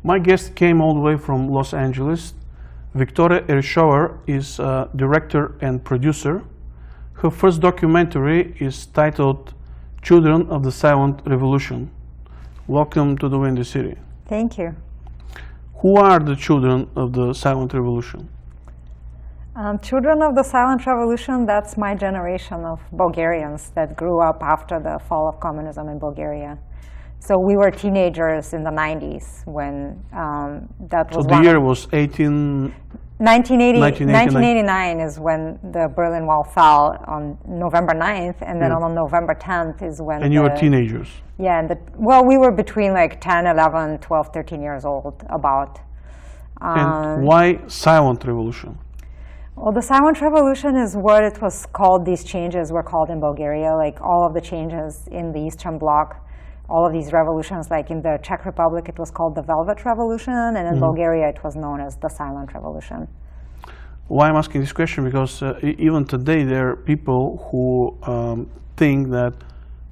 My guest came all the way from Los Angeles. Viktoria Ershova is director and producer. Her first documentary is titled Children of the Silent Revolution. Welcome to the Windy City. Thank you. Who are the children of the Silent Revolution? Children of the Silent Revolution, that's my generation of Bulgarians that grew up after the fall of communism in Bulgaria. So we were teenagers in the 90s when that was. So the year was 1989 is when the Berlin Wall fell on November 9th, and then on November 10th is when. And you were teenagers. Yeah, and well, we were between like 10, 11, 12, 13 years old, about. And why silent revolution? Well, the silent revolution is what it was called. These changes were called in Bulgaria, like all of the changes in the Eastern Bloc. All of these revolutions, like in the Czech Republic, it was called the Velvet Revolution, and in Bulgaria, it was known as the Silent Revolution. Why I'm asking this question? Because even today, there are people who think that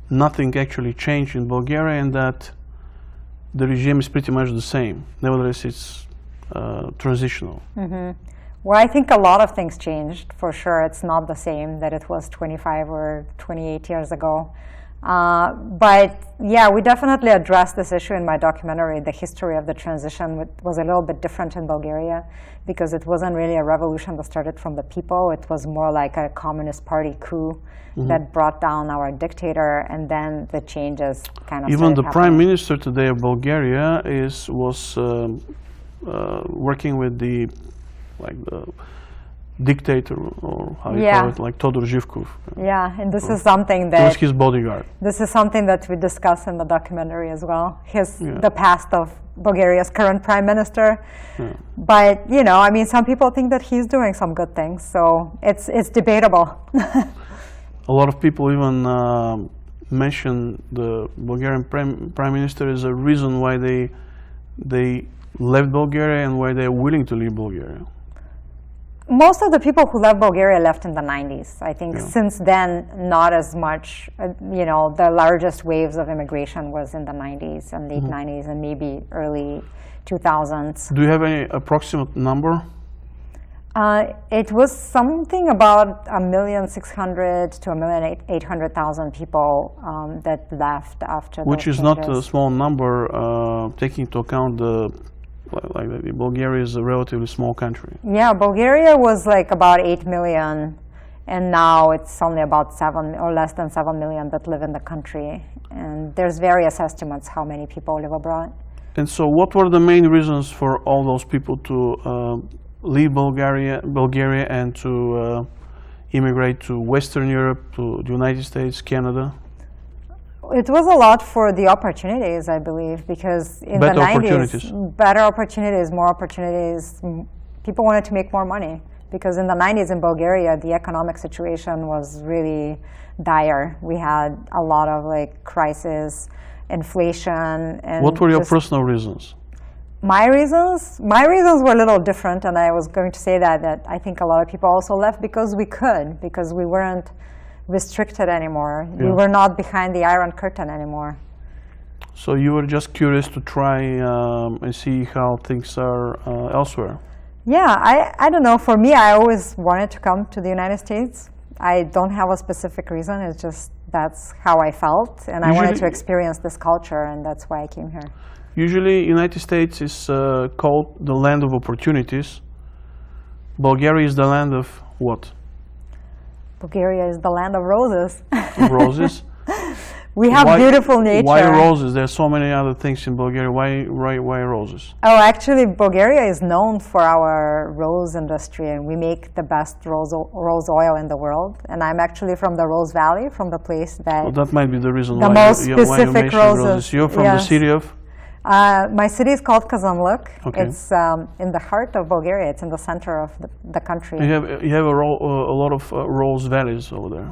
nothing actually changed in Bulgaria and that the regime is pretty much the same. Nevertheless, it's transitional. Well, I think a lot of things changed, for sure. It's not the same that it was 25 or 28 years ago. But yeah, we definitely addressed this issue in my documentary. The history of the transition was a little bit different in Bulgaria because it wasn't really a revolution that started from the people. It was more like a Communist Party coup that brought down our dictator, and then the changes kind of Even the happening. Prime Minister today of Bulgaria was working with the dictator, or how you call it, like Todor Zhivkov. Yeah, and this is something that... He was his bodyguard. This is something that we discuss in the documentary as well, the past of Bulgaria's current prime minister. But, you know, I mean, some people think that he's doing some good things, so it's debatable. A lot of people even mention the Bulgarian prime minister as a reason why they left Bulgaria and why they're willing to leave Bulgaria. Most of the people who left Bulgaria left in the 90s. I think since then, not as much. You know, the largest waves of immigration was in the 90s and late 90s and maybe early 2000s. Do you have any approximate number? It was something about 1,600,000 to 1,800,000 people that left after. Which is not a small number, taking into account Bulgaria is a relatively small country. Yeah, Bulgaria was like about 8 million, and now it's only about 7 or less than 7 million that live in the country. And there's various estimates how many people live abroad. And so what were the main reasons for all those people to leave Bulgaria and to immigrate to Western Europe, to the United States, Canada? It was a lot for the opportunities, I believe, because in the 90s, better opportunities, more opportunities, people wanted to make more money. Because in the 90s in Bulgaria, the economic situation was really dire. We had a lot of crisis, inflation, and what were your personal reasons? My reasons were a little different, and I was going to say that I think a lot of people also left because we could, because we weren't restricted anymore. We were not behind the Iron Curtain anymore. So you were just curious to try and see how things are elsewhere? Yeah, I don't know. For me, I always wanted to come to the United States. I don't have a specific reason. It's just that's how I felt, and I wanted to experience this culture, and that's why I came here. Usually, United States is called the land of opportunities. Bulgaria is the land of what? Bulgaria is the land of roses. Roses? We have beautiful nature. Why roses? There are so many other things in Bulgaria. Why roses? Oh, actually, Bulgaria is known for our rose industry, and we make the best rose oil in the world. And I'm actually from the Rose Valley, from the place that... Well, that might be the reason why you mentioned roses. You're from the city of? My city is called Kazanluk. It's in the heart of Bulgaria. It's in the center of the country. You have a lot of rose valleys over there.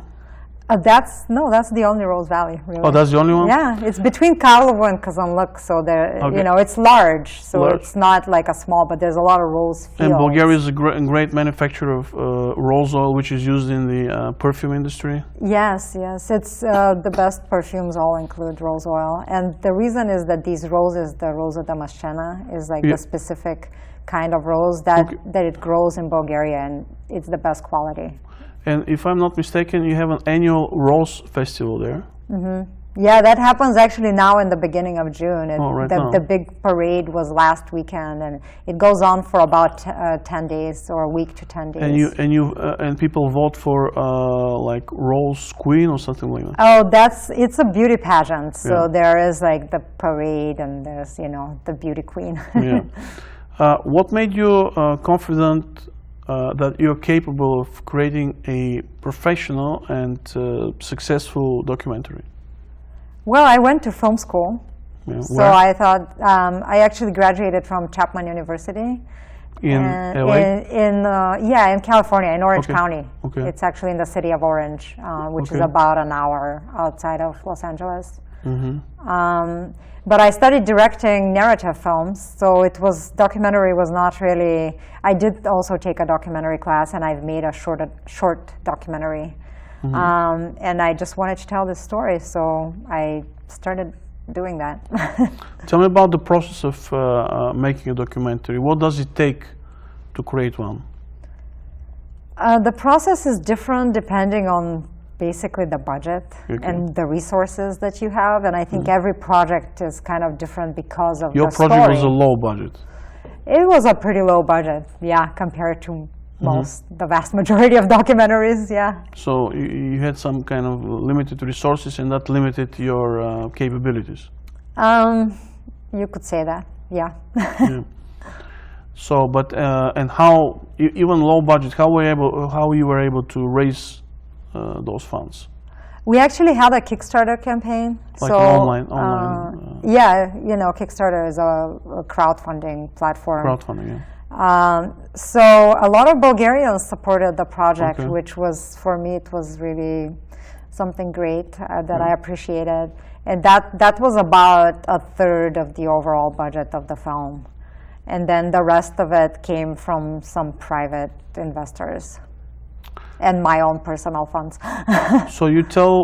That's the only Rose Valley, really. Oh, that's the only one? Yeah, it's between Karlovo and Kazanluk, so there, Okay. it's large, so Large. it's not like a small, but there's a lot of rose fields. And Bulgaria is a great manufacturer of rose oil, which is used in the perfume industry. Yes, it's the best perfumes all include rose oil, and the reason is that these roses, the Rosa Damascena, is like Yeah. the specific kind of rose that Okay. that it grows in Bulgaria, and it's the best quality. And if I'm not mistaken, you have an annual rose festival there. Yeah, that happens actually now in the beginning of June. Right the, now. the big parade was last weekend, and it goes on for about 10 days or a week to 10 days. And people vote for like Rose Queen or something like that. Oh, it's a beauty pageant. So Yeah. there is like the parade, and there's the beauty queen. Yeah. What made you confident that you're capable of creating a professional and successful documentary? Well, I went to film school. Yeah. So Where? I thought, I actually graduated from Chapman University. In LA? In California, in Orange Okay. County. Okay. It's actually in the city of Orange, which is Okay. about an hour outside of Los Angeles. Mm-hmm. But I studied directing narrative films, so documentary was not really. I did also take a documentary class, and I've made a short documentary. And I just wanted to tell this story, so I started doing that. Tell me about the process of making a documentary. What does it take to create one? The process is different depending on basically the budget and the resources that you have, and I think every project is kind of different because of Your the project story. was a low budget. It was a pretty low budget, yeah, compared to the vast majority of documentaries, yeah. So you had some kind of limited resources, and that limited your capabilities. You could say that, yeah. Yeah. So, but and how even low budget? How you were able to raise those funds? We actually had a Kickstarter campaign. Like so, an online. Yeah, Kickstarter is a crowdfunding platform. Crowdfunding, yeah. So a lot of Bulgarians supported the project, Okay. which was, for me, it was really something great that I appreciated. And that was about a third of the overall budget of the film. And then the rest of it came from some private investors and my own personal funds. So you tell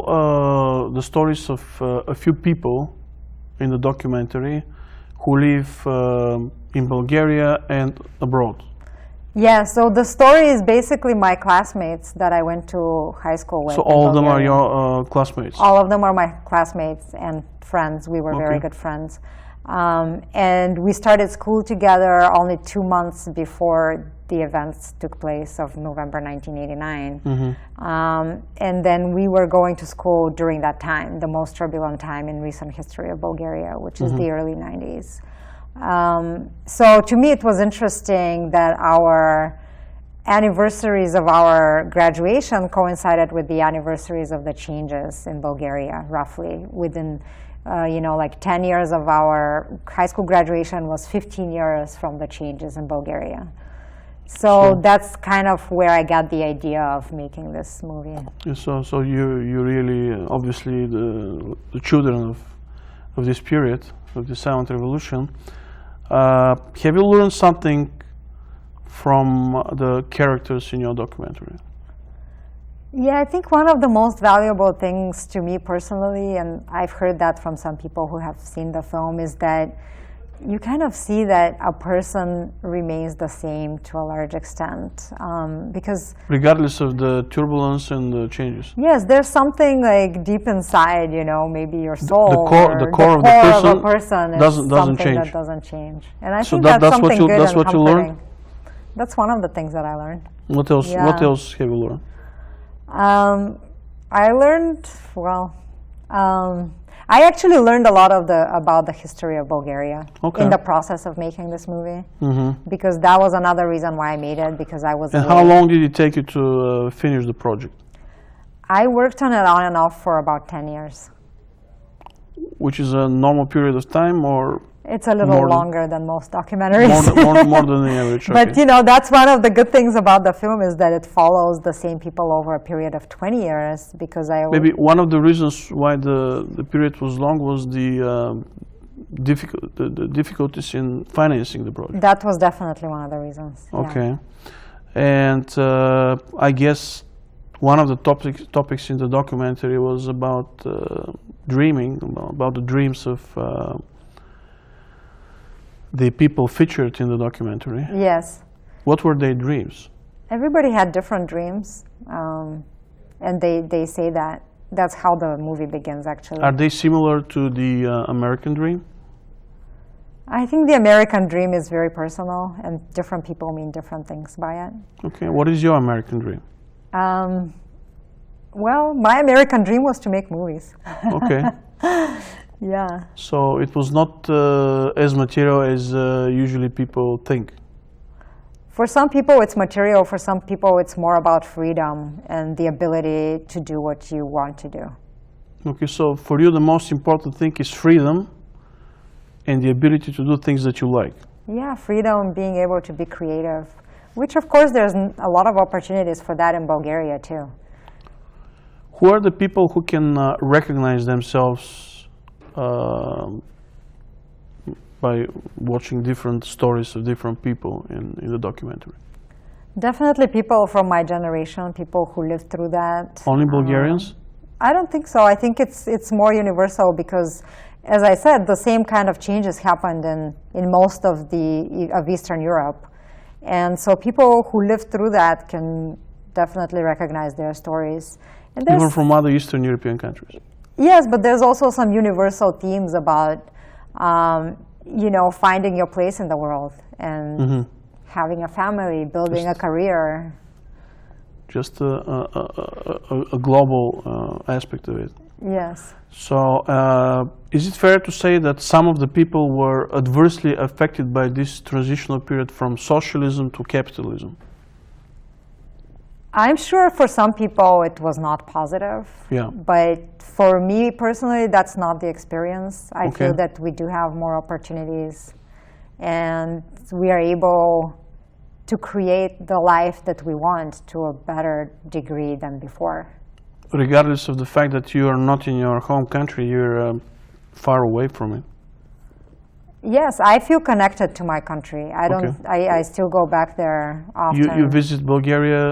the stories of a few people in the documentary who live in Bulgaria and abroad. Yeah, so the story is basically my classmates that I went to high school with. So in all of them are Bulgaria. your classmates? All of them are my classmates and friends. We were very Okay. good friends. And we started school together only 2 months before the events took place of November 1989. And then we were going to school during that time, the most turbulent time in recent history of Bulgaria, which is the early 90s. So to me, it was interesting that our anniversaries of our graduation coincided with the anniversaries of the changes in Bulgaria, roughly within like 10 years of our high school graduation was 15 years from the changes in Bulgaria. So that's kind of where I got the idea of making this movie. So you really obviously the children of this period, of the silent revolution. Have you learned something from the characters in your documentary? Yeah, I think one of the most valuable things to me personally, and I've heard that from some people who have seen the film, is that you kind of see that a person remains the same to a large extent, because Regardless of the turbulence and the changes. yes, there's something like deep inside, maybe your soul, the core of the a person is doesn't something change. that doesn't change, and I So think that's that's something good that's and what you learned? comforting. That's one of the things that I learned. What else? Yeah. What else have you learned? I learned I actually learned a lot about the history of Bulgaria in the process of making this movie, because that was another reason why I made it, because I was. And how long did it take you to finish the project? I worked on it on and off for about 10 years. Which is a normal period of time, or? It's a little longer than most documentaries. More than the average. But you know, that's one of the good things about the film is that it follows the same people over a period of 20 years. Because maybe one of the reasons why the period was long was the difficulties in financing the project. That was definitely one of the reasons. Okay, and I guess one of the topics in the documentary was about dreaming, about the dreams of the people featured in the documentary. Yes. What were their dreams? Everybody had different dreams, and they say that. That's how the movie begins, actually. Are they similar to the American dream? I think the American dream is very personal, and different people mean different things by it. Okay, what is your American dream? Well, my American dream was to make movies. Okay. Yeah. So it was not as material as usually people think. For some people it's material, for some people it's more about freedom and the ability to do what you want to do. Okay, so for you the most important thing is freedom and the ability to do things that you like. Yeah, freedom, being able to be creative, which of course there's a lot of opportunities for that in Bulgaria too. Who are the people who can recognize themselves by watching different stories of different people in the documentary? Definitely people from my generation, people who lived through that. Only Bulgarians? I don't think so. I think it's more universal because, as I said, the same kind of changes happened in most of Eastern Europe. And so people who lived through that can definitely recognize their stories. And even from other Eastern European countries? Yes, but there's also some universal themes about, you know, finding your place in the world and having a family, building a career. Just a global aspect of it. Yes. So is it fair to say that some of the people were adversely affected by this transitional period from socialism to capitalism? I'm sure for some people it was not positive. Yeah. But for me personally, that's not the experience. I Okay. feel that we do have more opportunities and we are able to create the life that we want to a better degree than before. Regardless of the fact that you are not in your home country, you're far away from it. Yes, I feel connected to my country. I still go back there often. You visit Bulgaria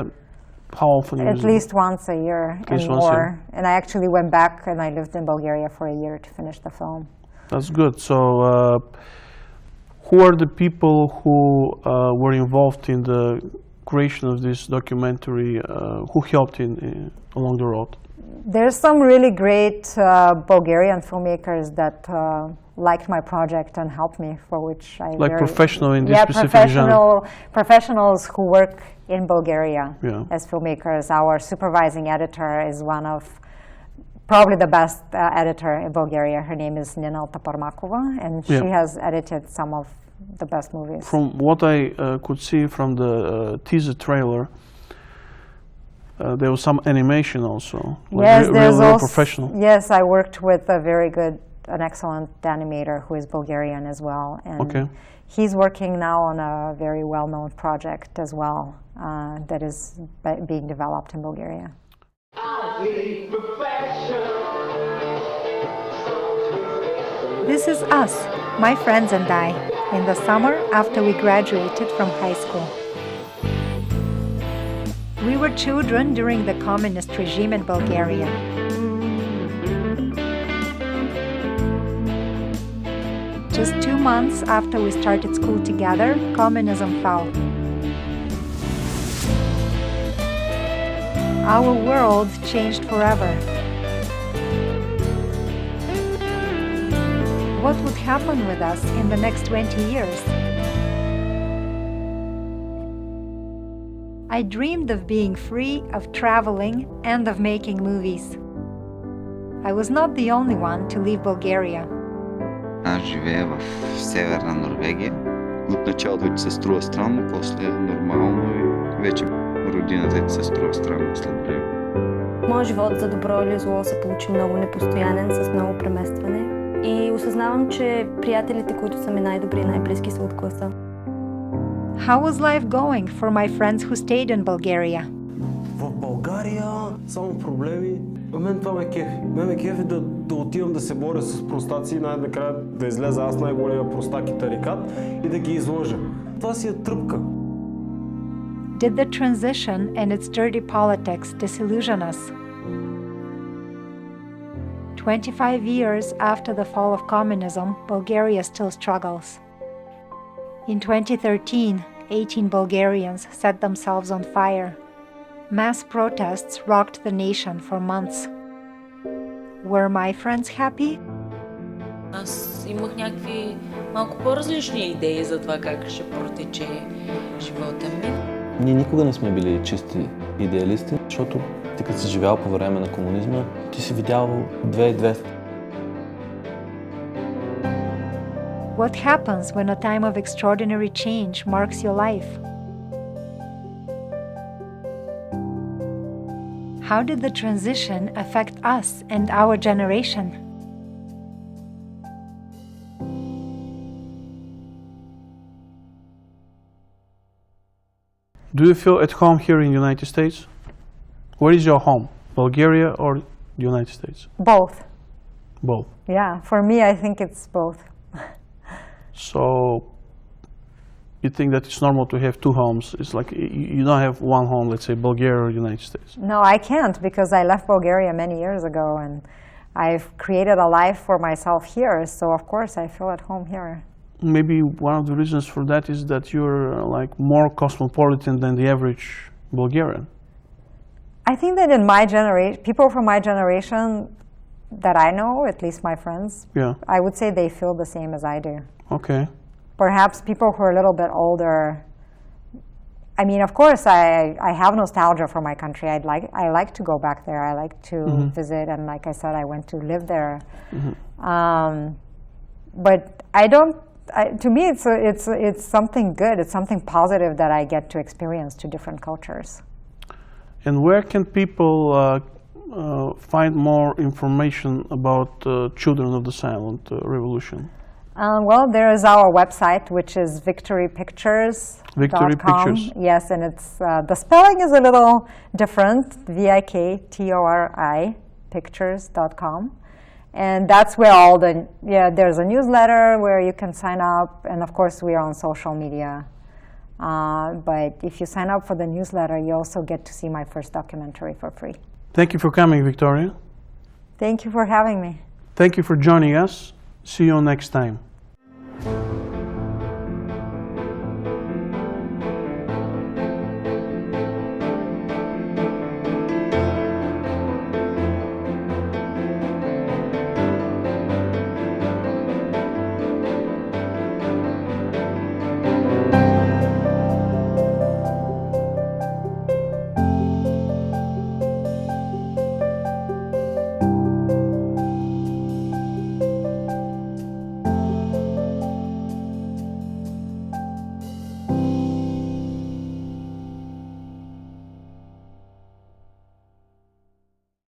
how often? At least once a year and more. And I actually went back and I lived in Bulgaria for a year to finish the film. That's good. So who are the people who were involved in the creation of this documentary? Who helped along the road? There's some really great Bulgarian filmmakers that liked my project and helped me, for which I professional in this specific genre. Professionals who work in Bulgaria as filmmakers. Our supervising editor is one of probably the best editor in Bulgaria. Her name is Nina Taparmakova, and she has edited some of the best movies. From what I could see from the teaser trailer, there was some animation also. Yes, there's real also professional. Yes, I worked with an excellent animator who is Bulgarian as well, and he's working now on a very well-known project as well that is being developed in Bulgaria. This is us, my friends and I, in the summer after we graduated from high school. We were children during the communist regime in Bulgaria. Just 2 months after we started school together, communism fell. Our world changed forever. What would happen with us in the next 20 years? I dreamed of being free, of traveling, and of making movies. I was not the only one to leave Bulgaria. Аз живея в северна Норвегия. От началото ти се струва странно, после нормално и вече родината ти се струва странно след време. Моят живот за добро или зло се получи много непостоянен, с много преместване. И осъзнавам, че приятелите, които са ми най-добри и най-близки, са от класа. How was life going for my friends who stayed in Bulgaria? В България само проблеми. Мен това ме кефи. Ме кефи да отивам да се боря с простаци и най-накрая да излеза аз най-големия простак и тарикат и да ги излъжа. Това си е тръпка. Did the transition and its dirty politics disillusion us? 25 years after the fall of communism, Bulgaria still struggles. In 2013, 18 Bulgarians set themselves on fire. Mass protests rocked the nation for months. Were my friends happy? Аз имах някакви малко по-различни идеи за това как ще протече живота ми. Ние никога не сме били чисти идеалисти, защото ти като си живял по време на комунизма, ти си видял 2200. What happens when a time of extraordinary change marks your life? How did the transition affect us and our generation? Do you feel at home here in the United States? Where is your home? Bulgaria or the United States? Both. Both. Yeah, for me, I think it's both. So you think that it's normal to have two homes? It's like you don't have one home, let's say Bulgaria or United States. No, I can't because I left Bulgaria many years ago and I've created a life for myself here. So of course I feel at home here. Maybe one of the reasons for that is that you're like more cosmopolitan than the average Bulgarian. I think that in my generation, people from my generation that I know, at least my friends, Yeah. I would say they feel the same as I do. Okay. Perhaps people who are a little bit older, I mean, of course, I have nostalgia for my country. I like to go back there. I like to visit, and like I said, I went to live there. But I don't. To me, it's something good. It's something positive that I get to experience to different cultures. And where can people find more information about Children of the Silent Revolution? Well, there is our website, which is victorypictures.com. Victory Pictures. Yes, and it's the spelling is a little different. Viktory pictures.com, and that's where all the there's a newsletter where you can sign up, and of course we are on social media. But if you sign up for the newsletter, you also get to see my first documentary for free. Thank you for coming, Victoria. Thank you for having me. Thank you for joining us. See you next time.